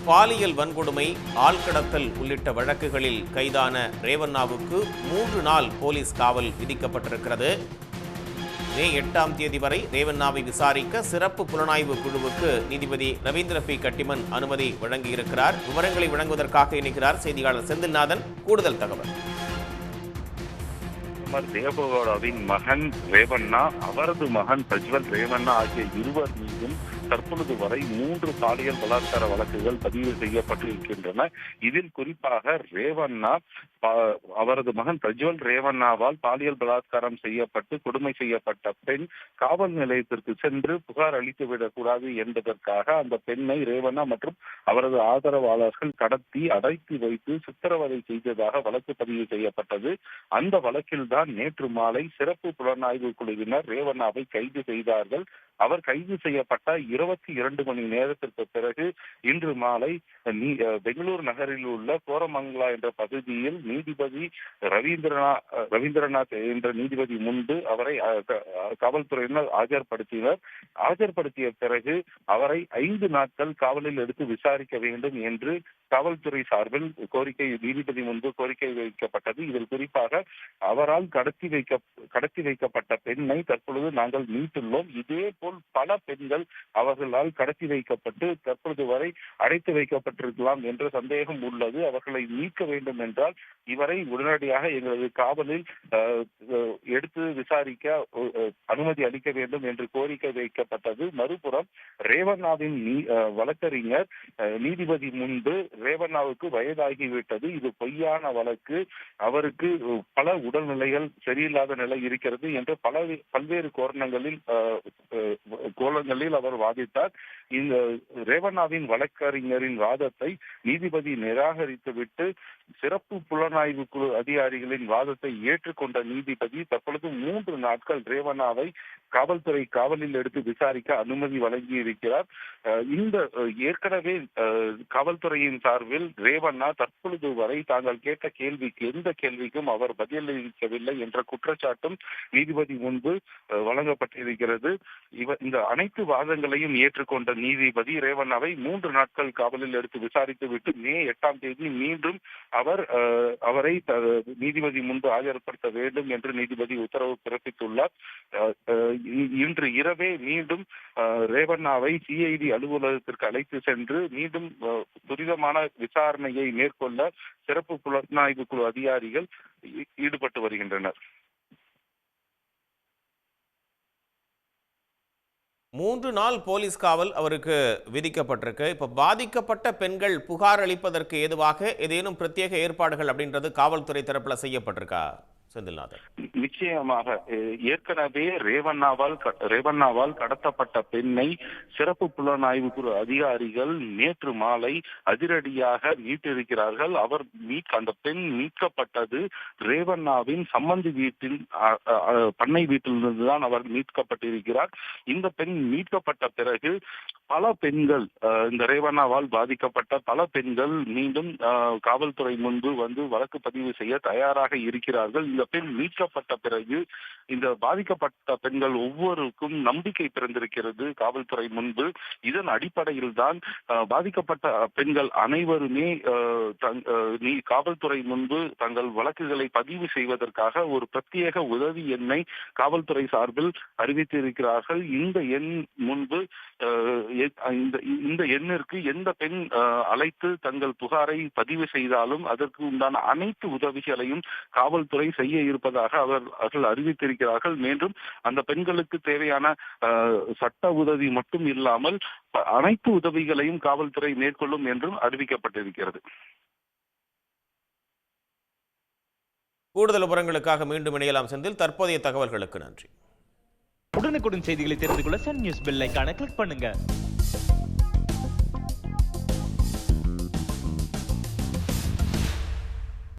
பாலியல் வன்கொடுமை, ஆள்கடத்தல் உள்ளிட்ட வழக்குகளில் கைதான ரேவண்ணாவுக்கு 3 நாள் போலீஸ் காவல் விதிக்கப்பட்டிருக்கிறது. மே 8ஆம் தேதி வரை ரேவண்ணாவை விசாரிக்க சிறப்பு புலனாய்வு குழுவுக்கு நீதிபதி ரவீந்திர பி கட்டிமன் அனுமதி வழங்கியிருக்கிறார். விவரங்களை வழங்குவதற்காக இணைக்கிறார் செய்தியாளர் செந்தில்நாதன். கூடுதல் தகவல். தேவகவுடாவின் மகன் ரேவண்ணா, அவரது மகன் பிரஜ்வல் ரேவண்ணா ஆகிய இருவர் மீதும் தற்பொழுது வரை 3 பாலியல் பலாத்கார வழக்குகள் பதிவு செய்யப்பட்டிருக்கின்றன. இதில் குறிப்பாக ரேவண்ணா, அவரது மகன் பிரஜ்வல் ரேவண்ணாவால் பாலியல் பலாத்காரம் செய்யப்பட்டு கொடுமை செய்யப்பட்ட பெண் காவல் நிலையத்திற்கு சென்று புகார் அளித்துவிடக் கூடாது என்பதற்காக அந்த பெண்ணை ரேவண்ணா மற்றும் அவரது ஆதரவாளர்கள் கடத்தி அடைத்து வைத்து சித்திரவதை செய்ததாக வழக்கு பதிவு செய்யப்பட்டது. அந்த வழக்கில்தான் நேற்று மாலை சிறப்பு புலனாய்வு குழுவினர் ரேவண்ணாவை கைது செய்தார்கள். அவர் கைது செய்யப்பட்ட 22 மணி நேரத்திற்கு பிறகு இன்று மாலை பெங்களூர் நகரில் உள்ள கோரமங்கலா என்ற பகுதியில் நீதிபதி ரவீந்திரநாத் என்ற நீதிபதி முன்பு அவரை காவல்துறையினர் ஆஜர்படுத்திய பிறகு அவரை 5 நாட்கள் காவலில் எடுத்து விசாரிக்க வேண்டும் என்று காவல்துறை சார்பில் நீதிபதி முன்பு கோரிக்கை வைக்கப்பட்டது. இதில் குறிப்பாக அவரால் கடத்தி வைக்கப்பட்ட பெண்ணை தற்பொழுது நாங்கள் மீட்டுள்ளோம். இதே போல் பல பெண்கள் அவர்களால் கடத்தி வைக்கப்பட்டு தற்பொழுது வரை அடைத்து வைக்கப்பட்டிருக்கலாம் என்ற சந்தேகம் உள்ளது. அவர்களை மீட்க வேண்டும் என்றால் இவரை உடனடியாக எங்களது காவலில் எடுத்து விசாரிக்க அனுமதி அளிக்க வேண்டும் என்று கோரிக்கை வைக்கப்பட்டது. மறுபுறம் ரேவண்ணாவின் வழக்கறிஞர் நீதிபதி முன்பு ரேவண்ணாவுக்கு வயதாகிவிட்டது, இது பொய்யான வழக்கு, அவருக்கு பல உடல்நிலைகள் சரியில்லாத நிலை இருக்கிறது என்று பல்வேறு கோணங்களில் அவர் வாதிட்டார். இந்த ரேவண்ணாவின் வழக்கறிஞரின் வாதத்தை நீதிபதி நிராகரித்துவிட்டு சிறப்பு புலனாய்வு குழு அதிகாரிகளின் வாதத்தை ஏற்றுக்கொண்ட நீதிபதி தற்பொழுது 3 நாட்கள் ரேவண்ணாவை காவல்துறை காவலில் எடுத்து விசாரிக்க அனுமதி வழங்கியிருக்கிறார். இந்த ஏற்கனவே காவல்துறையின் சார்பில் ரேவண்ணா தற்பொழுது வரை தாங்கள் கேட்ட எந்த கேள்விக்கும் அவர் பதிலளிக்கவில்லை என்ற குற்றச்சாட்டும் நீதிபதி முன்பு வழங்கப்பட்டிருக்கிறது. இந்த அனைத்து வாதங்களையும் ஏற்றுக்கொண்ட நீதிபதி ரேவண்ணாவை 3 நாட்கள் காவலில் எடுத்து விசாரித்து விட்டு மே 8ஆம் தேதி மீண்டும் அவரை நீதிபதி முன்பு ஆஜர்படுத்த வேண்டும் என்று நீதிபதி உத்தரவு பிறப்பித்துள்ளார். இன்று இரவே மீண்டும் ரேவண்ணாவை சிஐடி அலுவலகத்திற்கு அழைத்து சென்று மீண்டும் துரிதமான விசாரணையை மேற்கொள்ள சிறப்பு புலனாய்வு குழு அதிகாரிகள் ஈடுபட்டு வருகின்றனர். 3 நாள் போலீஸ் காவல் அவருக்கு விதிக்கப்பட்டிருக்கு. இப்ப பாதிக்கப்பட்ட பெண்கள் புகார் அளிப்பதற்கு ஏதுவாக ஏதேனும் பிரத்யேக ஏற்பாடுகள் அப்படின்றது காவல்துறை தரப்புல செய்யப்பட்டிருக்கா செந்தில்நாதன்? நிச்சயமாக ஏற்கனவே ரேவண்ணாவால் கடத்தப்பட்ட பெண்ணை சிறப்பு புலனாய்வு குழு அதிகாரிகள் நேற்று மாலை அதிரடியாக மீட்டிருக்கிறார்கள். அந்த பெண் மீட்கப்பட்டது ரேவண்ணாவின் சம்பந்தி வீட்டின் பண்ணை வீட்டிலிருந்துதான் அவர் மீட்கப்பட்டிருக்கிறார். இந்த பெண் மீட்கப்பட்ட பிறகு பல பெண்கள், இந்த ரேவண்ணாவால் பாதிக்கப்பட்ட பல பெண்கள் மீண்டும் காவல்துறை முன்பு வந்து வழக்கு பதிவு செய்ய தயாராக இருக்கிறார்கள். இந்த பெண் மீட்கப்பட்ட பிறகு இந்த பாதிக்கப்பட்ட பெண்கள் ஒவ்வொருக்கும் நம்பிக்கை பிறந்திருக்கிறது காவல்துறை முன்பு. இதன் அடிப்படையில் தான் பாதிக்கப்பட்ட பெண்கள் அனைவருமே காவல்துறை முன்பு தங்கள் வழக்குகளை பதிவு செய்வதற்காக ஒரு பிரத்யேக உதவி எண்ணை காவல்துறை சார்பில் அறிவித்திருக்கிறார்கள். இந்த எண் முன்பு இந்த எண்ணிற்கு எந்த பெண் அழைத்து தங்கள் புகாரை பதிவு செய்தாலும் அதற்கு உண்டான அனைத்து உதவிகளையும் காவல்துறை செய்ய இருப்பதாக அவர்கள் அறிவித்திருக்கிறார்கள். மீண்டும் அந்த பெண்களுக்கு தேவையான சட்ட உதவி மட்டும் இல்லாமல் அனைத்து உதவிகளையும் காவல்துறை மேற்கொள்ளும் என்றும் அறிவிக்கப்பட்டிருக்கிறது. கூடுதல் விவரங்களுக்காக மீண்டும் இணையலாம் செந்தில். தற்போதைய தகவல்களுக்கு நன்றி. உடனுக்குடன் செய்திகளை தெரிந்து கொள்ள சன் நியூஸ் பெல் ஐகானை கிளிக் பண்ணுங்க.